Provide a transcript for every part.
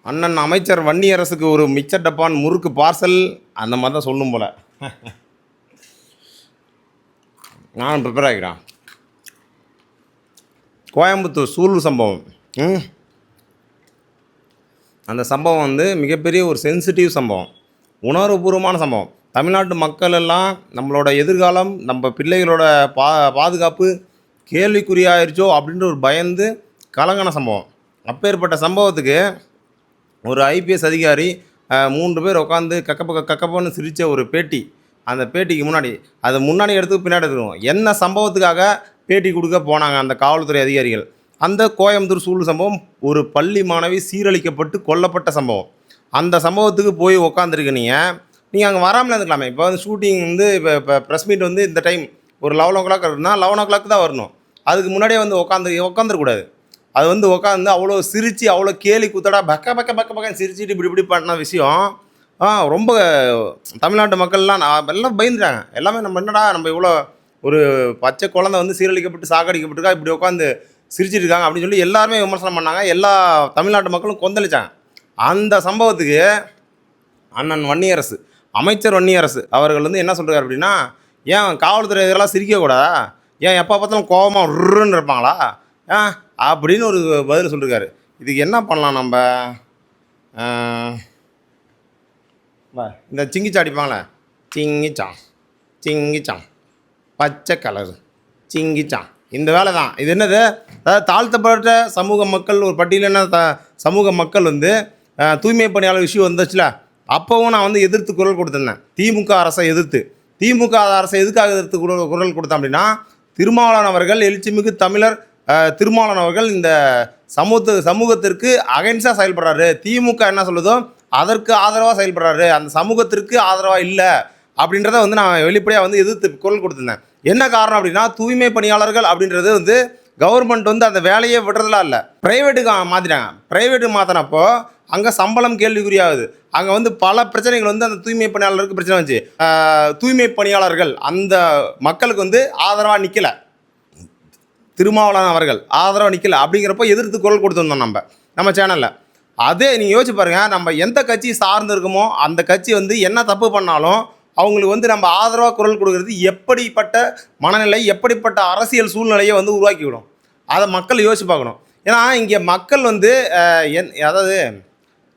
அண்ணன் அமைச்சர் வன்னியரசுக்கு ஒரு மிச்சர் டப்பான் முறுக்கு பார்சல் அந்த மாதிரி தான் சொல்லணும் போல். நான் ப்ரிப்பேர் ஆகிக்கிறேன். கோயம்புத்தூர் சூலூர் சம்பவம். அந்த சம்பவம் வந்து மிகப்பெரிய ஒரு சென்சிட்டிவ் சம்பவம், உணர்வுபூர்வமான சம்பவம். தமிழ்நாட்டு மக்கள் எல்லாம் நம்மளோட எதிர்காலம், நம்ம பிள்ளைகளோட பாதுகாப்பு கேள்விக்குறியாயிருச்சோ அப்படின்ற ஒரு பயந்து கலங்கின சம்பவம். அப்பேற்பட்ட சம்பவத்துக்கு ஒரு ஐபிஎஸ் அதிகாரி 3 பேர் உட்காந்து கக்கப்பன்னு சிரித்த ஒரு பேட்டி. அந்த பேட்டிக்கு முன்னாடி அது முன்னாடி எடுத்து பின்னாடி எடுத்துருவோம். என்ன சம்பவத்துக்காக பேட்டி கொடுக்க போனாங்க அந்த காவல்துறை அதிகாரிகள்? அந்த கோயம்புத்தூர் சூலூர் சம்பவம், ஒரு பள்ளி மாணவி சீரழிக்கப்பட்டு கொல்லப்பட்ட சம்பவம். அந்த சம்பவத்துக்கு போய் உட்காந்துருக்கு. நீங்கள் அங்கே வராமல் இருந்துக்கலாமே. இப்போ வந்து ஷூட்டிங் வந்து இப்போ ப்ரெஸ் மீட் வந்து இந்த டைம் ஒரு 11 o'clock இருக்குன்னா 11 o'clock தான் வரணும். அதுக்கு முன்னாடியே வந்து உட்காந்துருக்கூடாது. அது வந்து உட்காந்து அவ்வளோ சிரித்து அவ்வளோ கேலி கூத்தடா பக்கன்னு சிரிச்சுட்டு இப்படி பண்ண விஷயம் ரொம்ப தமிழ்நாட்டு மக்கள்லாம் எல்லாம் பயந்துட்டாங்க. எல்லாமே நம்ம என்னடா நம்ம இவ்வளோ ஒரு பச்சை குழந்தை வந்து சீரழிக்கப்பட்டு சாகடிக்கப்பட்டிருக்கா, இப்படி உட்காந்து சிரிச்சிட்டு இருக்காங்க அப்படின்னு சொல்லி எல்லாருமே விமர்சனம் பண்ணாங்க. எல்லா தமிழ்நாட்டு மக்களும் கொந்தளிச்சாங்க. அந்த சம்பவத்துக்கு அண்ணன் வன்னியரசு, அமைச்சர் வன்னியரசு அவர்கள் வந்து என்ன சொல்கிறார் அப்படின்னா, ஏன் காவல்துறை இதெல்லாம் சிரிக்கக்கூடாதா? ஏன் எப்போ பார்த்தாலும் கோபமாக உருன்னு இருப்பாங்களா அப்படின்னு ஒரு பதில் சொல்லியிருக்காரு. இதுக்கு என்ன பண்ணலாம் நம்ம? இந்த சிங்கிச்சா அடிப்பாங்களே, சிங்கிச்சான் பச்சை கலரு சிங்கிச்சான், இந்த வேலை தான் இது. என்னது, அதாவது தாழ்த்தப்பட்ட சமூக மக்கள் ஒரு பட்டியலின சமூக மக்கள் வந்து தூய்மை பணியாளர் இஷ்யூ வந்துச்சுல, அப்போவும் நான் வந்து எதிர்த்து குரல் கொடுத்துருந்தேன். திமுக அரசை எதிர்த்து. திமுக அரசை எதுக்காக எதிர்த்து குரல் கொடுத்தேன் அப்படின்னா, திருமாவளவன் அவர்கள், எழுச்சிமிகு தமிழர் திருமாவளவன் அவர்கள் இந்த சமூகத்திற்கு அகைன்ஸ்டாக செயல்படுறாரு. திமுக என்ன சொல்லுதோ அதற்கு ஆதரவாக செயல்படுறாரு, அந்த சமூகத்திற்கு ஆதரவாக இல்லை அப்படின்றத வந்து நான் வெளிப்படையாக வந்து எதிர்த்து குரல் கொடுத்துருந்தேன். என்ன காரணம் அப்படின்னா, தூய்மை பணியாளர்கள் அப்படின்றது வந்து கவர்மெண்ட் வந்து அந்த வேலையை விடுறதுலாம் இல்லை, ப்ரைவேட்டுக்கு மாற்றிட்டாங்க. ப்ரைவேட்டுக்கு மாற்றினப்போ அங்கே சம்பளம் கேள்விக்குறியாகுது. அங்கே வந்து பல பிரச்சனைகள் வந்து அந்த தூய்மை பணியாளருக்கு பிரச்சனை வந்துச்சு. தூய்மை பணியாளர்கள் அந்த மக்களுக்கு வந்து ஆதரவாக நிற்கலை, திருமாவளவன் அவர்கள் ஆதரவாக நிற்கலை. அப்படிங்கிறப்போ எதிர்த்து குரல் கொடுத்துருந்தோம் நம்ம சேனலில். அதே நீங்கள் யோசிச்சு பாருங்கள், நம்ம எந்த கட்சி சார்ந்து இருக்குமோ அந்த கட்சி வந்து என்ன தப்பு பண்ணாலும் அவங்களுக்கு வந்து நம்ம ஆதரவாக குரல் கொடுக்கறது எப்படிப்பட்ட மனநிலை, எப்படிப்பட்ட அரசியல் சூழ்நிலையை வந்து உருவாக்கிவிடும். அதை மக்கள் யோசிச்சு பார்க்கணும். ஏன்னா இங்கே மக்கள் வந்து அதாவது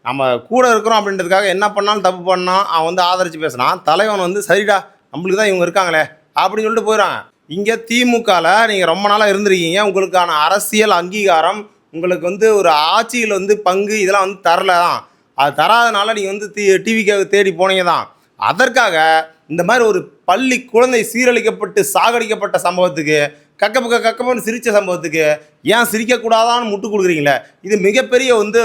நம்ம கூட இருக்கிறோம் அப்படின்றதுக்காக என்ன பண்ணாலும் தப்பு பண்ணால் அவன் வந்து ஆதரித்து பேசுனான், தலைவன் வந்து சரிடா நம்மளுக்கு தான் இவங்க இருக்காங்களே அப்படின்னு சொல்லிட்டு போயிடுறாங்க. இங்கே திமுகவில் நீங்கள் ரொம்ப நாளாக இருந்திருக்கீங்க, உங்களுக்கான அரசியல் அங்கீகாரம், உங்களுக்கு வந்து ஒரு ஆட்சியில் வந்து பங்கு இதெல்லாம் வந்து தரல தான். அது தராதனால நீங்கள் வந்து டிவிக்காக தேடி போனீங்க தான். அதற்காக இந்த மாதிரி ஒரு பள்ளி குழந்தை சீரழிக்கப்பட்டு சாகடிக்கப்பட்ட சம்பவத்துக்கு கக்கப்பன்னு சிரித்த சம்பவத்துக்கு ஏன் சிரிக்கக்கூடாதான்னு முட்டு கொடுக்குறீங்களே, இது மிகப்பெரிய வந்து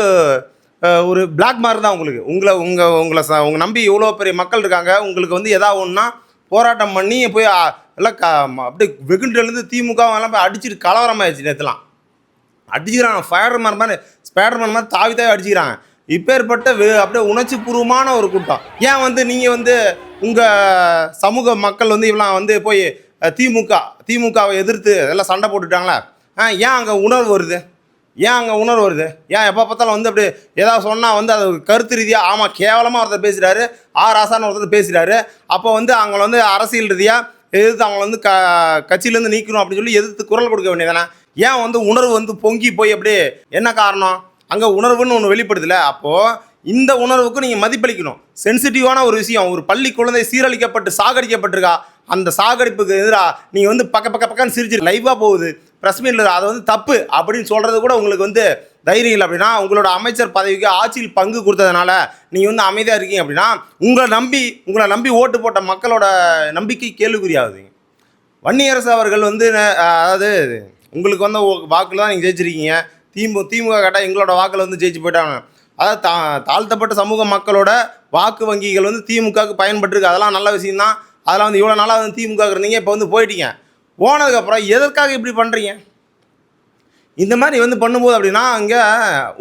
ஒரு பிளாக் மார்க் தான் உங்களுக்கு. உங்களை நம்பி இவ்வளோ பெரிய மக்கள் இருக்காங்க. உங்களுக்கு வந்து எதாவது ஒன்றுனா போராட்டம் பண்ணி போய் எல்லாம் அப்படியே வெகுண்டுலேருந்து திமுக எல்லாம் போய் அடிச்சுட்டு கலவரமாகிடுச்சு. நேற்றுலாம் அடிச்சுக்கிறாங்க, ஸ்பைடர்மேன் மாதிரி தாவி அடிச்சுக்கிறாங்க. இப்பேற்பட்ட அப்படியே உணர்ச்சி பூர்வமான ஒரு கூட்டம். ஏன் வந்து நீங்கள் வந்து உங்கள் சமூக மக்கள் வந்து இவ்வளோ வந்து போய் திமுகவை எதிர்த்து எல்லாம் சண்டை போட்டுட்டாங்களா? ஏன் அங்கே உணர்வு வருது? ஏன் எப்போ பார்த்தாலும் வந்து அப்படி ஏதாவது சொன்னால் வந்து அது கருத்து ரீதியாக ஆமாம் கேவலமாக ஒருத்தர் பேசுகிறாரு, ராசான்னு ஒருத்தர் பேசுகிறாரு, அப்போ வந்து அவங்கள வந்து அரசியல் ரீதியாக எதிர்த்து அவங்கள வந்து கட்சியிலேருந்து நீக்கணும் அப்படின்னு சொல்லி எதிர்த்து குரல் கொடுக்க வேண்டியதானே? ஏன் வந்து உணர்வு வந்து பொங்கி போய் அப்படி என்ன காரணம்? அங்கே உணர்வுன்னு ஒன்று வெளிப்படுதில்ல. அப்போது இந்த உணர்வுக்கு நீங்கள் மதிப்பளிக்கணும். சென்சிட்டிவான ஒரு விஷயம், ஒரு பள்ளி குழந்தை சீரழிக்கப்பட்டு சாகடிக்கப்பட்டிருக்கா, அந்த சாகடிப்புக்கு எதிராக நீங்கள் வந்து பக்கன்னு சிரிச்சு லைவாக போகுது ப்ரெஸ் மீட்டில், அதை வந்து தப்பு அப்படின்னு சொல்கிறது கூட உங்களுக்கு வந்து தைரியம் இல்லை அப்படின்னா, உங்களோட அமைச்சர் பதவிக்கு ஆட்சியில் பங்கு கொடுத்ததுனால நீங்கள் வந்து அமைதியாக இருக்கீங்க அப்படின்னா, உங்களை நம்பி ஓட்டு போட்ட மக்களோட நம்பிக்கை கேள்விக்குறியாகுதுங்க. வன்னியரசு அவர்கள் வந்து அதாவது உங்களுக்கு வந்து வாக்கில் தான் நீங்கள் ஜெயிச்சிருக்கீங்க. திமுக கேட்டால் எங்களோட வாக்கில் வந்து ஜெயிச்சு போயிட்டாங்க. அதாவது தாழ்த்தப்பட்ட சமூக மக்களோட வாக்கு வங்கிகள் வந்து திமுகவுக்கு பயன்பட்டுருக்கு. அதெல்லாம் நல்ல விஷயம்தான். அதெல்லாம் வந்து இவ்வளோ நாளாக வந்து திமுக இருந்தீங்க, இப்போ வந்து போயிட்டீங்க. போனதுக்கப்புறம் எதற்காக இப்படி பண்ணுறீங்க? இந்த மாதிரி வந்து பண்ணும்போது அப்படின்னா அங்கே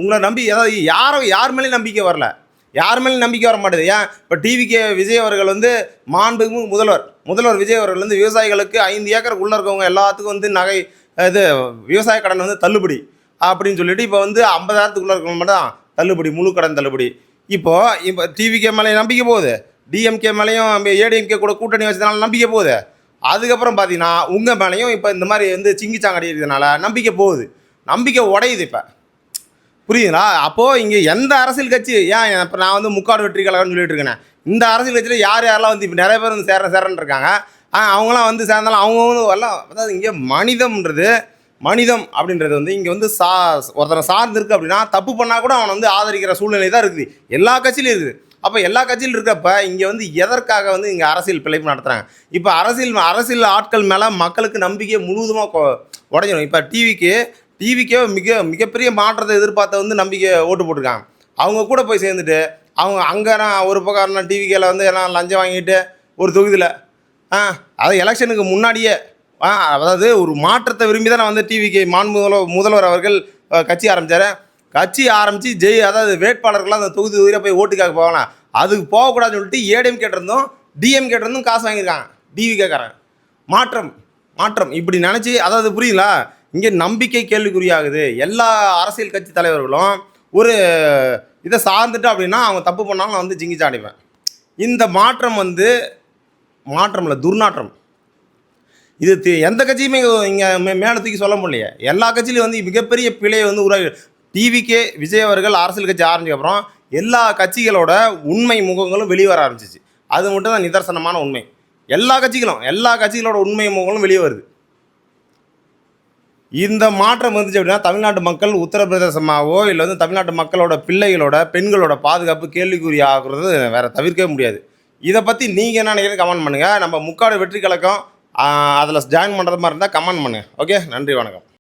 உங்களை நம்பி ஏதாவது யார் மேலேயும் நம்பிக்கை வரல, யார் மேலேயும் நம்பிக்கை வர மாட்டேது. ஏன் இப்போ டிவிகே விஜய் அவர்கள் வந்து மாண்புமிகு முதல்வர் விஜய் அவர்கள் வந்து விவசாயிகளுக்கு 5 ஏக்கருக்கு உள்ளே இருக்கவங்க எல்லாத்துக்கும் வந்து விவசாய கடன் வந்து தள்ளுபடி அப்படின்னு சொல்லிட்டு இப்போ வந்து 50,000த்துக்குள்ளே இருக்கவங்க மட்டும் தான் தள்ளுபடி, முழு கடன் தள்ளுபடி. இப்போ டிவிகே மேலேயும் நம்பிக்கை போகுது, டிஎம்கே மேலேயும் ஏடிஎம்கே கூட கூட்டணி வச்சதுனால நம்பிக்கை போகுது. அதுக்கப்புறம் பார்த்தீங்கன்னா உங்கள் மேலேயும் இப்போ இந்த மாதிரி வந்து சிங்கிச்சாங்கடி இருக்கிறதுனால நம்பிக்கை போகுது, நம்பிக்கை உடையுது. இப்போ புரியுதுங்களா? அப்போது இங்கே எந்த அரசியல் கட்சி ஏன் இப்போ நான் வந்து முக்காடு வெற்றி கழகம்னு சொல்லிட்டு இருக்கேன். இந்த அரசியல் கட்சியில் யாரெல்லாம் வந்து இப்போ நிறைய பேர் வந்து சேரன்னு இருக்காங்க. அவங்களாம் வந்து சேர்ந்தாலும் அவங்க எல்லாம் அதாவது இங்கே மனிதம் அப்படின்றது வந்து இங்கே வந்து ஒருத்தனை சார்ந்து இருக்குது அப்படின்னா தப்பு பண்ணால் கூட அவனை வந்து ஆதரிக்கிற சூழ்நிலை தான் இருக்குது, எல்லா கட்சியிலும் இருக்குது. அப்போ எல்லா கட்சியிலும் இருக்கப்ப இங்கே வந்து எதற்காக வந்து இங்கே அரசியல் பிழைப்பு நடத்துகிறாங்க? இப்போ அரசியல் ஆட்கள் மேலே மக்களுக்கு நம்பிக்கையை முழுவதுமாக உடஞ்சிடும். இப்போ டிவிக்கே மிகப்பெரிய மாற்றத்தை எதிர்பார்த்த வந்து நம்பிக்கை ஓட்டு போட்டிருக்காங்க. அவங்க கூட போய் சேர்ந்துட்டு அவங்க அங்கே ஒரு பக்கம் டிவிக்கேல வந்து எல்லாம் லஞ்சம் வாங்கிட்டு ஒரு தொகுதியில் அது எலெக்ஷனுக்கு முன்னாடியே அதாவது ஒரு மாற்றத்தை விரும்பி தான் வந்து டிவிக்கு முதல்வர் அவர்கள் கட்சி ஆரம்பித்தார். கட்சி ஆரம்பித்து அதாவது வேட்பாளர்கள்லாம் அந்த தொகுதியில் போய் ஓட்டுக்காக போகலாம், அதுக்கு போகக்கூடாதுன்னு சொல்லிட்டு ஏடிஎம் கேட்டிருந்தோம் டிஎம் கேட்டிருந்தும் காசு வாங்கியிருக்காங்க டிவிகேக்காரன். மாற்றம் இப்படி நினச்சி அதாவது புரியுங்களா? இங்கே நம்பிக்கை கேள்விக்குறியாகுது. எல்லா அரசியல் கட்சி தலைவர்களும் ஒரு இதை சார்ந்துட்டு அப்படின்னா அவங்க தப்பு பண்ணாலும் நான் வந்து ஜிங்கிச்சு அடிப்பேன். இந்த மாற்றம் வந்து மாற்றம் இல்லை, துர்நாற்றம். இது எந்த கட்சியுமே இங்கே மேலே தூக்கி சொல்ல முடியலையே. எல்லா கட்சியிலையும் வந்து மிகப்பெரிய பிழையை வந்து உருவாகி டிவிக்கே விஜய் அவர்கள் அரசியல் கட்சி ஆரம்பிச்சப்புறம் எல்லா கட்சிகளோட உண்மை முகங்களும் வெளிவர ஆரம்பிச்சிச்சு. அது மட்டும் தான் நிதர்சனமான உண்மை. எல்லா கட்சிகளோட உண்மை முகங்களும் வெளியே வருது. இந்த மாற்றம் வந்துச்சு அப்படின்னா தமிழ்நாட்டு மக்கள் உத்தரப்பிரதேசமாகவோ இல்லை வந்து தமிழ்நாட்டு மக்களோட பிள்ளைகளோட பெண்களோட பாதுகாப்பு கேள்விக்குறி ஆகுறது வேறு தவிர்க்கவே முடியாது. இதை பற்றி நீங்கள் என்ன நினைக்கிறீங்க கமெண்ட் பண்ணுங்கள். நம்ம முக்காடு வெற்றி கழகம் அதில் ஜாயின் பண்ணுறது மாதிரி இருந்தால் கமெண்ட் பண்ணுங்கள். ஓகே, நன்றி, வணக்கம்.